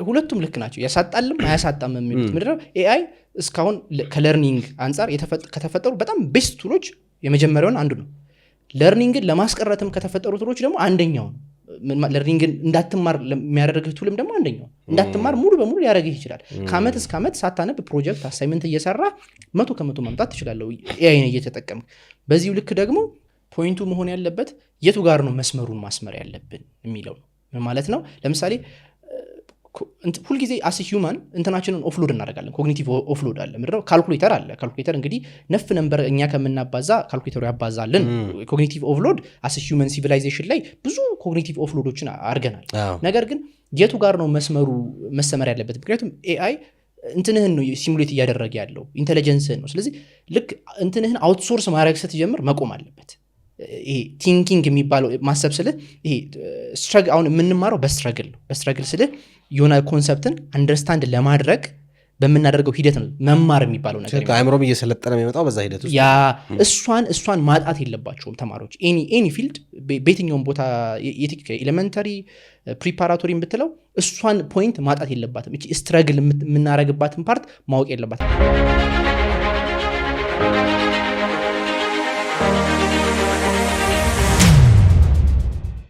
ሁለቱም ልክ ናቸው ያሳጣልም አያሳጣም የሚሉት ምድረው AI እስካሁን ከለርኒንግ አንፃር ከተፈጠሩ በጣም ቤስት ቱሎች የመጀመሪያውን አንዱ ነው ለርኒንግን ለማስቀረትም ከተፈጠሩ ቱሎች ደግሞ አንደኛው ነው ለርኒንግን እንዳትማር የሚያደርግህ ቱልም ደግሞ አንደኛው እንዳትማር ሙሉ በሙሉ ሊያደርግህ ይችላል ከአመት እስከ አመት ሳታነብ ፕሮጀክት አሳይመንት እየሰራ 100% ማምጣት ትችላለህ AI ነው እየተጠቀምክ በዚሁ ልክ ደግሞ ፖይንቱ መሆን ያለበት የቱ ጋር ነው መስመሩን ማስመር ያለብን የሚለው ነው ማለት ነው ለምሳሌ ሁሉ ጊዜ as a human እንትናችንን ኦፍሎድ እናደርጋለን ኮግኒቲቭ ኦፍሎድ አለ ምድረው ካልኩሌተር አለ ካልኩሌተር እንግዲህ ነፍ ነምበር እኛ ከምናባዛ ካልኩሌተሩ ያባዛልን ኮግኒቲቭ ኦፍሎድ as a human civilization ላይ ብዙ ኮግኒቲቭ ኦፍሎዶችን አድርገናል ነገር ግን የቱ ጋር ነው መስመሩ መሰመር ያለበት ምክንያቱም AI እንትንህን ነው ሲሙሌት እያደረገ ያለው ኢንተለጀንስን ነው ስለዚህ ልክ እንትንህን አውትሶርስ ማድረግ ስትጀምር መቆም አለበት ይሄ ቲንኪንግ የሚባለው ማሰብ ስለ ይሄ ስትራግል አሁን የምንማረው በስትራግል ስለ የሆነ ኮንሰፕትን አንደርስታንድ ለማድረግ በመናደርገው ሂደት ነው መማር የሚባለው ነገር አይምሮም እየሰለጠነ የሚመጣው በዛ ሂደት ውስጥ ያ እሷን ማጣት የለባቸውም ተማሪዎች ኤኒ ፊልድ በየትኛውም ቦታ ኤሌመንተሪ ፕሪፓራቶሪ ብትለው እሷን ፖይንት ማጣት የለባትም እቺ ስትራግል የምናረግባትን ፓርት ማወቅ የለባትም